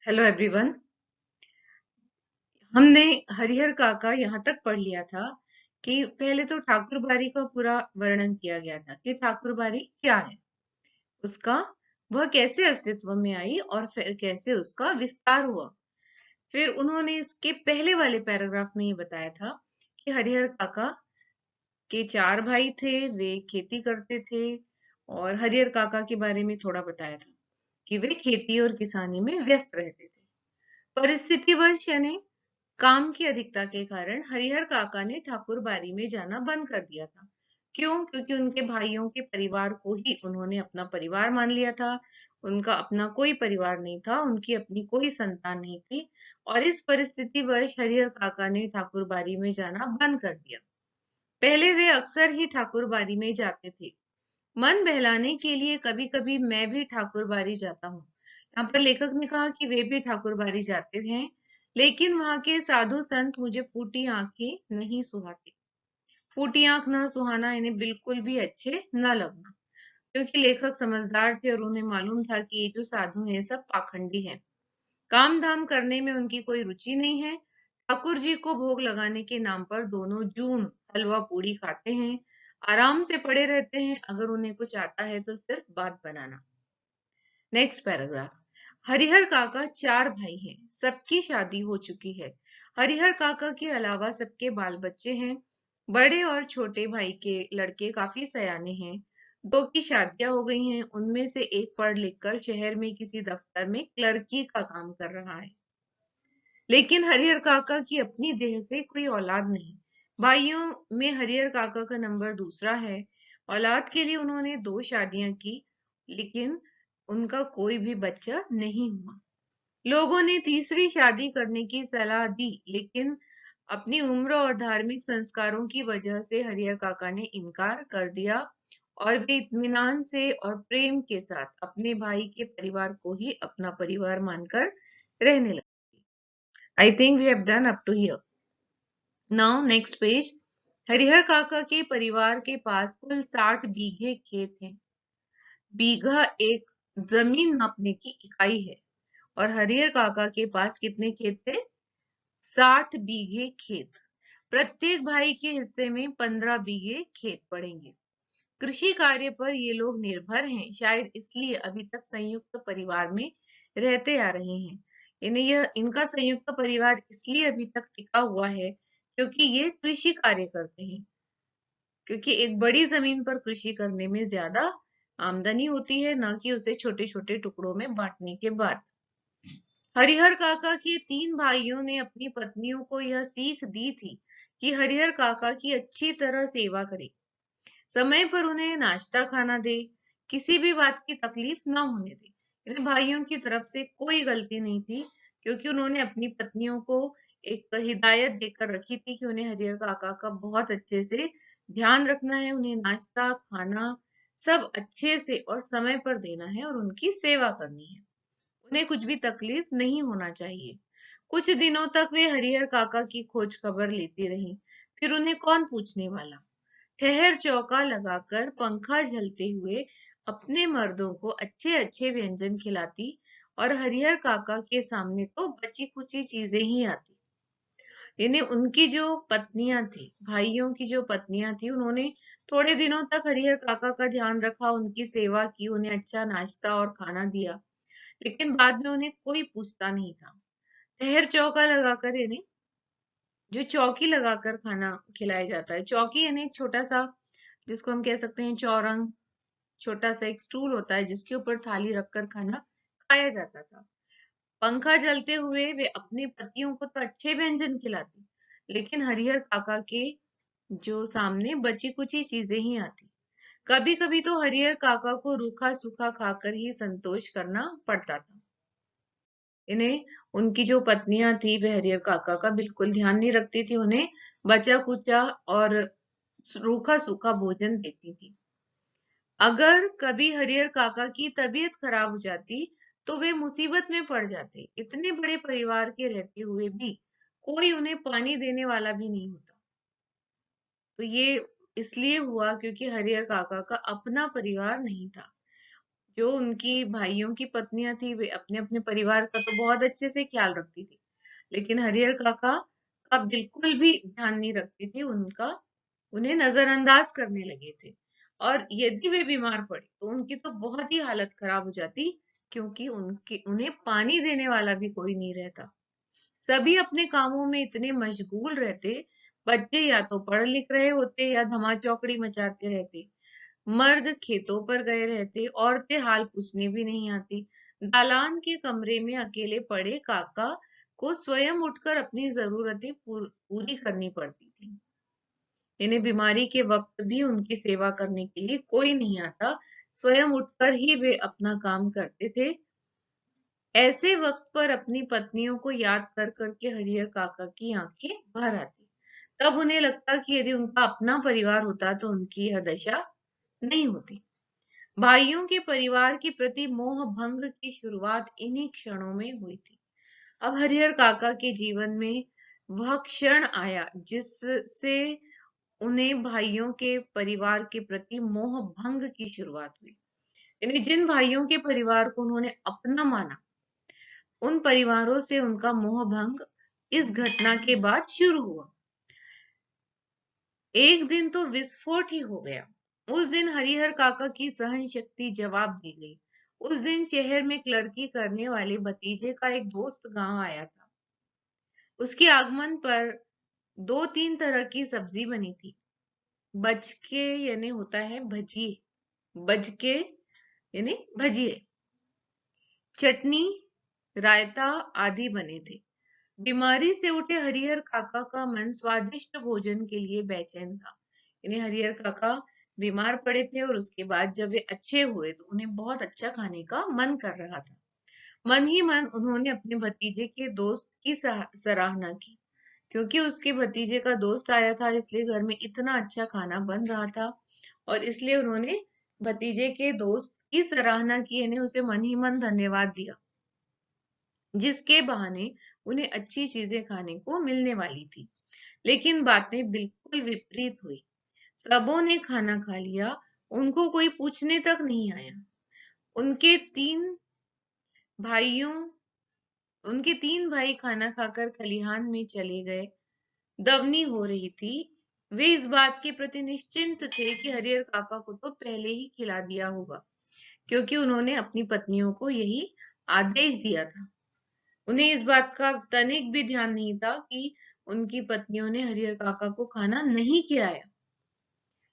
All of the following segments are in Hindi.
Hello everyone. हमने हरिहर काका यहाँ तक पढ़ लिया था कि पहले तो ठाकुर बाड़ी का पूरा वर्णन किया गया था कि ठाकुर बाड़ी क्या है, उसका वह कैसे अस्तित्व में आई और फिर कैसे उसका विस्तार हुआ। फिर उन्होंने इसके पहले वाले पैराग्राफ में ये बताया था कि हरिहर काका के चार भाई थे, वे खेती करते थे। और हरिहर काका के बारे में थोड़ा बताया था कि वे खेती और किसानी में व्यस्त रहते थे। परिस्थितिवश यानी काम की अधिकता के कारण हरिहर काका ने ठाकुर बाड़ी में जाना बंद कर दिया था। क्यों? क्योंकि उनके भाइयों के परिवार को ही उन्होंने अपना परिवार मान लिया था। उनका अपना कोई परिवार नहीं था, उनकी अपनी कोई संतान नहीं थी। और इस परिस्थितिवश हरिहर काका ने ठाकुर बाड़ी में जाना बंद कर दिया। पहले वे अक्सर ही ठाकुर बाड़ी में जाते थे। मन बहलाने के लिए कभी कभी मैं भी ठाकुर बाड़ी जाता हूँ। यहाँ पर लेखक ने कहा कि वे भी ठाकुर बाड़ी जाते हैं, लेकिन वहां के साधु संत मुझे फूटी आंखें नहीं सुहाते। फूटी आंख न सुहाना इन्हें बिल्कुल भी अच्छे न लगना, क्योंकि लेखक समझदार थे और उन्हें मालूम था कि ये जो साधु हैं सब पाखंडी हैं। काम धाम करने में उनकी कोई रुचि नहीं है। ठाकुर जी को भोग लगाने के नाम पर दोनों जून हलवा पूड़ी खाते हैं, आराम से पड़े रहते हैं। अगर उन्हें कुछ आता है तो सिर्फ बात बनाना। Next paragraph. हरिहर काका चार भाई हैं, सबकी शादी हो चुकी है। हरिहर काका के अलावा सबके बाल बच्चे हैं। बड़े और छोटे भाई के लड़के काफी सयाने हैं। दो की शादियां हो गई हैं, उनमें से एक पढ़ लिख कर शहर में किसी दफ्तर में क्लर्की का काम कर रहा है। लेकिन हरिहर काका की अपनी देह से कोई औलाद नहीं। भाइयों में हरिहर काका का नंबर दूसरा है। औलाद के लिए उन्होंने दो शादियां की, लेकिन उनका कोई भी बच्चा नहीं हुआ। लोगों ने तीसरी शादी करने की सलाह दी, लेकिन अपनी उम्र और धार्मिक संस्कारों की वजह से हरिहर काका ने इनकार कर दिया और वे इत्मीनान से और प्रेम के साथ अपने भाई के परिवार को ही अपना परिवार मानकर रहने लगे। I think we have done up to here. Now next page. Harihar काका के परिवार के पास कुल 60 बीघे खेत हैं। बीघा एक जमीन नापने की इकाई है। और हरिहर काका के पास कितने खेत थे? 60 बीघे खेत। प्रत्येक भाई के हिस्से में 15 बीघे खेत पड़ेंगे। कृषि कार्य पर ये लोग निर्भर हैं, शायद इसलिए अभी तक संयुक्त परिवार में रहते आ रहे हैं। इन्हें यह इनका संयुक्त परिवार इसलिए अभी तक टिका हुआ है क्योंकि ये कृषि कार्य करते हैं। क्योंकि एक बड़ी जमीन पर कृषि करने में ज्यादा आमदनी होती है, न कि उसे छोटे छोटे टुकड़ों में बांटने के बाद। हरिहर काका के तीन भाइयों ने अपनी पत्नियों को यह सीख दी थी कि हरिहर काका की अच्छी तरह सेवा करें, समय पर उन्हें नाश्ता खाना दे, किसी भी बात की तकलीफ न होने दे। इन भाइयों की तरफ से कोई गलती नहीं थी, क्योंकि उन्होंने अपनी पत्नियों को एक हिदायत देकर रखी थी कि उन्हें हरिहर काका का बहुत अच्छे से ध्यान रखना है, उन्हें नाश्ता खाना सब अच्छे से और समय पर देना है और उनकी सेवा करनी है। उन्हें कुछ भी तकलीफ नहीं होना चाहिए। कुछ दिनों तक वे हरिहर काका की खोज खबर लेती रहीं। फिर उन्हें कौन पूछने वाला। ठहर चौका लगाकर पंखा झलते हुए अपने मर्दों को अच्छे अच्छे व्यंजन खिलाती और हरिहर काका के सामने तो बची कुची चीजें ही आती। यानी उनकी जो पत्नियां थी, भाइयों की जो पत्नियां थी, उन्होंने थोड़े दिनों तक हरिहर काका का ध्यान रखा, उनकी सेवा की, उन्हें अच्छा नाश्ता और खाना दिया, लेकिन बाद में उन्हें कोई पूछता नहीं था। ठहर चौका लगाकर यानी जो चौकी लगाकर खाना खिलाया जाता है। चौकी यानी एक छोटा सा, जिसको हम कह सकते हैं चौरंग, छोटा सा एक स्टूल होता है जिसके ऊपर थाली रखकर खाना खाया जाता था। पंखा जलते हुए वे अपने पतियों को तो अच्छे व्यंजन खिलाती, लेकिन हरिहर काका के जो सामने बची कुची चीजें ही आती। कभी कभी तो हरिहर काका को रूखा सूखा खाकर ही संतोष करना पड़ता था। इन्हें उनकी जो पत्नियां थी वह हरिहर काका का बिल्कुल ध्यान नहीं रखती थी, उन्हें बचा कुचा और रूखा सूखा भोजन देती थी। अगर कभी हरिहर काका की तबीयत खराब हो जाती तो वे मुसीबत में पड़ जाते। इतने बड़े परिवार के रहते हुए भी कोई उन्हें पानी देने वाला भी नहीं होता। तो ये इसलिए हुआ क्योंकि हरिहर काका का अपना परिवार नहीं था। जो उनकी भाइयों की पत्नियां थी वे अपने अपने परिवार का तो बहुत अच्छे से ख्याल रखती थी, लेकिन हरिहर काका का बिल्कुल भी ध्यान नहीं रखती थी उनका, उन्हें नजरअंदाज करने लगे थे। और यदि वे बीमार पड़े तो उनकी तो बहुत ही हालत खराब हो जाती, क्योंकि उनके उन्हें पानी देने वाला भी कोई नहीं रहता। सभी अपने कामों में इतने मशगूल रहते, बच्चे या तो पढ़ लिख रहे होते या धमाचौकड़ी मचाते रहते, मर्द खेतों पर गए रहते, औरतें हाल पूछने भी नहीं आती। दालान के कमरे में अकेले पड़े काका को स्वयं उठकर अपनी जरूरतें पूरी करनी पड़ती थी। इन्हें बीमारी के वक्त भी उनकी सेवा करने के लिए कोई नहीं आता, स्वयं उठकर ही वे अपना काम करते थे। ऐसे वक्त पर अपनी पत्नियों को याद कर करके हरिहर काका की आंखें भर आती। तब उन्हें लगता कि यदि उनका अपना परिवार होता तो उनकी यह दशा नहीं होती। भाइयों के परिवार के प्रति मोह भंग की शुरुआत इन्हीं क्षणों में हुई थी। अब हरिहर काका के जीवन में वह क्षण आया जिससे उन्हें भाइयों के परिवार के प्रति मोह भंग की शुरुआत हुई। यानी जिन भाइयों के परिवार को उन्होंने अपना माना, उन परिवारों से उनका मोह भंग इस घटना के बाद शुरू हुआ। एक दिन तो विस्फोट ही हो गया। उस दिन हरिहर काका की सहन शक्ति जवाब दे गई। उस दिन शहर में क्लर्की करने वाले भतीजे का एक दोस्त गांव आया था। उसके आगमन पर दो तीन तरह की सब्जी बनी थी। बचके यानी होता है भजिए, बजके यानी भजिए, चटनी, रायता आदि बने थे। बीमारी से उठे हरिहर काका का मन स्वादिष्ट भोजन के लिए बेचैन था। यानी हरिहर काका बीमार पड़े थे और उसके बाद जब वे अच्छे हुए तो उन्हें बहुत अच्छा खाने का मन कर रहा था। मन ही मन उन्होंने अपने भतीजे के दोस्त की सराहना की, क्योंकि उसके भतीजे का दोस्त आया था इसलिए घर में इतना अच्छा खाना बन रहा था, और इसलिए उन्होंने भतीजे के दोस्त की सराहना की, यानी उसे मन ही मन धन्यवाद दिया, जिसके बहाने उन्हें अच्छी चीजें खाने को मिलने वाली थी। लेकिन बातें बिल्कुल विपरीत हुई। सबों ने खाना खा लिया, उनको कोई पूछने तक नहीं आया। उनके तीन भाइयों उनके तीन भाई खाना खाकर खलिहान में चले गए। दवनी हो रही थी। वे इस बात के प्रति निश्चिंत थे कि हरिहर काका को तो पहले ही खिला दिया होगा, क्योंकि उन्होंने अपनी पत्नियों को यही आदेश दिया था। उन्हें इस बात का तनिक भी ध्यान नहीं था कि उनकी पत्नियों ने हरिहर काका को खाना नहीं खिलाया।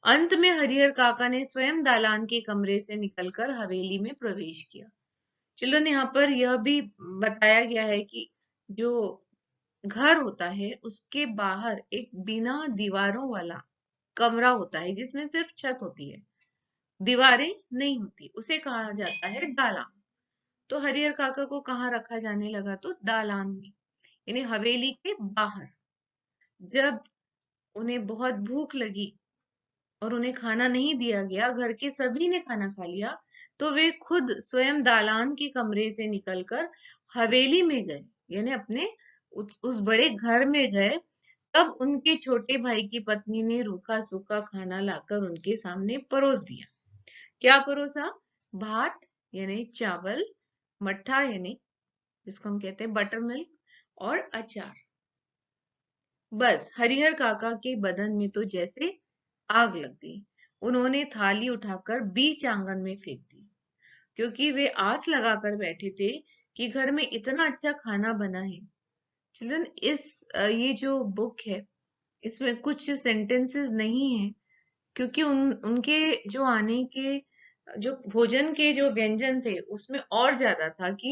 अंत में हरिहर काका ने स्वयं दालान के कमरे से निकलकर हवेली में प्रवेश किया। चिल्ड्रन, यहाँ पर यह भी बताया गया है कि जो घर होता है उसके बाहर एक बिना दीवारों वाला कमरा होता है जिसमें सिर्फ छत होती है, दीवारें नहीं होती, उसे कहा जाता है दालान। तो हरिहर काका को कहाँ रखा जाने लगा? तो दालान में, यानी हवेली के बाहर। जब उन्हें बहुत भूख लगी और उन्हें खाना नहीं दिया गया, घर के सभी ने खाना खा लिया, तो वे खुद स्वयं दालान के कमरे से निकलकर हवेली में गए, यानी अपने उस बड़े घर में गए। तब उनके छोटे भाई की पत्नी ने रूखा सूखा खाना लाकर उनके सामने परोस दिया। क्या परोसा? भात यानी चावल, मट्ठा यानी जिसको हम कहते हैं बटर मिल्क, और अचार। बस हरिहर काका के बदन में तो जैसे आग लग गई। उन्होंने थाली उठाकर बीच आंगन में फेंक दी, क्योंकि वे आस लगाकर बैठे थे कि घर में इतना अच्छा खाना बना है। चिल्ड्रन, ये जो बुक है इसमें कुछ सेंटेंसेस नहीं है, क्योंकि उनके जो आने के जो भोजन के जो व्यंजन थे उसमें और ज्यादा था कि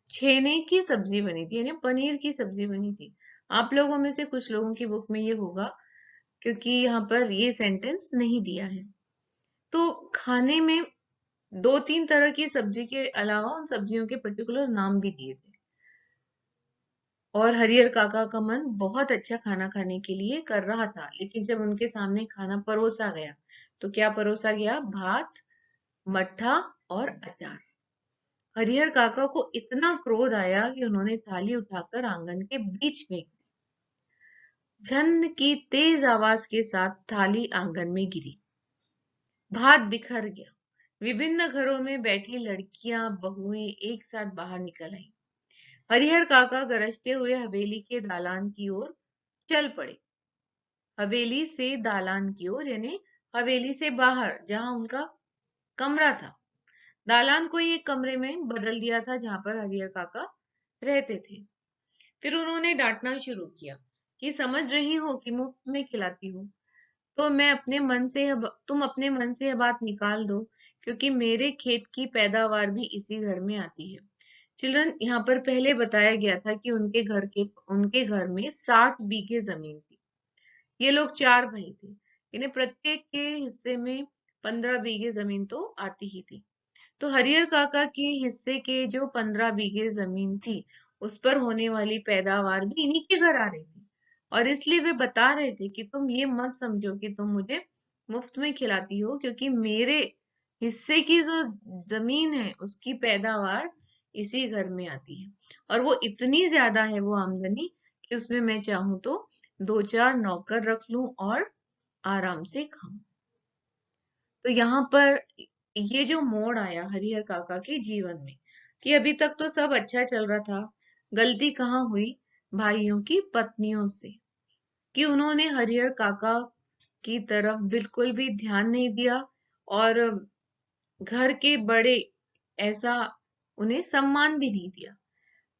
छेने की सब्जी बनी थी, यानी पनीर की सब्जी बनी थी। आप लोगों में से कुछ लोगों की बुक में ये होगा, क्योंकि यहाँ पर ये सेंटेंस नहीं दिया है। तो खाने में दो तीन तरह की सब्जी के अलावा उन सब्जियों के पर्टिकुलर नाम भी दिए थे। और हरिहर काका का मन बहुत अच्छा खाना खाने के लिए कर रहा था, लेकिन जब उनके सामने खाना परोसा गया तो क्या परोसा गया? भात, मट्ठा और अचार। हरिहर काका को इतना क्रोध आया कि उन्होंने थाली उठाकर आंगन के बीच में, झन की तेज आवाज के साथ थाली आंगन में गिरी। भात बिखर गया, विभिन्न घरों में बैठी लड़कियां बहुएं एक साथ बाहर निकल आईं। हरिहर काका गरजते हुए हवेली के दालान की ओर चल पड़े। हवेली से दालान की ओर यानी हवेली से बाहर जहां उनका कमरा था। दालान को एक कमरे में बदल दिया था जहां पर हरिहर काका रहते थे। फिर उन्होंने डांटना शुरू किया कि समझ रही हो कि मुफ्त में खिलाती हूँ, तो मैं अपने मन से तुम अपने मन से यह बात निकाल दो, क्योंकि मेरे खेत की पैदावार भी इसी घर में आती है। चिल्ड्रन, यहाँ पर पहले बताया गया था कि उनके घर में 60 बीघे जमीन थी। ये लोग 4 भाई थे। इन्हें प्रत्येक के हिस्से में 15 बीघे जमीन तो आती ही थी। तो हरिहर काका के हिस्से के जो 15 बीघे जमीन थी, उस पर होने वाली पैदावार भी इन्हीं के घर आ रही थी। और इसलिए वे बता रहे थे कि तुम ये मत समझो कि तुम मुझे मुफ्त में खिलाती हो, क्योंकि मेरे हिस्से की जो जमीन है उसकी पैदावार इसी घर में आती है। और वो इतनी ज्यादा है वो आमदनी कि उसमें मैं चाहूं तो 2-4 नौकर रख लूं और आराम से खाऊं। तो यहाँ पर ये जो मोड़ आया हरिहर काका के जीवन में कि अभी तक तो सब अच्छा चल रहा था, गलती कहाँ हुई? भाइयों की पत्नियों से, कि उन्होंने हरिहर काका की तरफ बिल्कुल भी ध्यान नहीं दिया और घर के बड़े ऐसा उन्हें सम्मान भी नहीं दिया।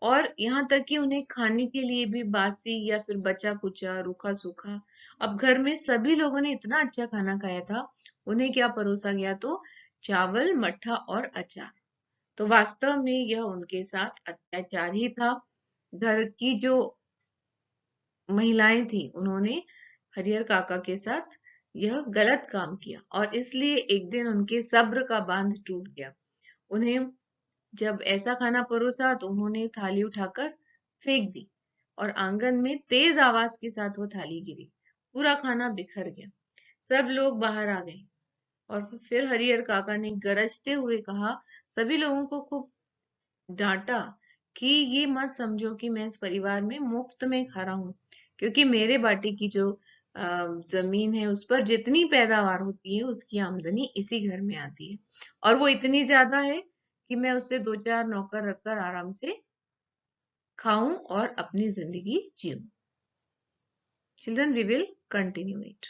और यहाँ तक कि उन्हें खाने के लिए भी बासी या फिर बचा कुचा रूखा सूखा। अब घर में सभी लोगों ने इतना अच्छा खाना खाया था, उन्हें क्या परोसा गया? तो चावल, मट्ठा और अचार। तो वास्तव में यह उनके साथ अत्याचार ही था। घर की जो महिलाएं थी, उन्होंने हरिहर काका के साथ यह गलत काम किया और इसलिए एक दिन उनके सब्र का बांध टूट गया। उन्हें जब ऐसा खाना परोसा तो उन्होंने थाली उठाकर फेंक दी और आंगन में तेज आवाज के साथ वो थाली गिरी। पूरा खाना बिखर गया। सब लोग बाहर आ गए और फिर हरिहर काका ने गरजते हुए कहा, सभी लोगों को खूब डांटा कि ये मत समझो कि मैं इस परिवार में मुफ्त में खा रहा हूँ, क्योंकि मेरे बाटी की जो जमीन है उस पर जितनी पैदावार होती है उसकी आमदनी इसी घर में आती है, और वो इतनी ज्यादा है कि मैं उससे 2-4 नौकर रखकर आराम से खाऊं और अपनी जिंदगी जीऊं। Children, we will continue it.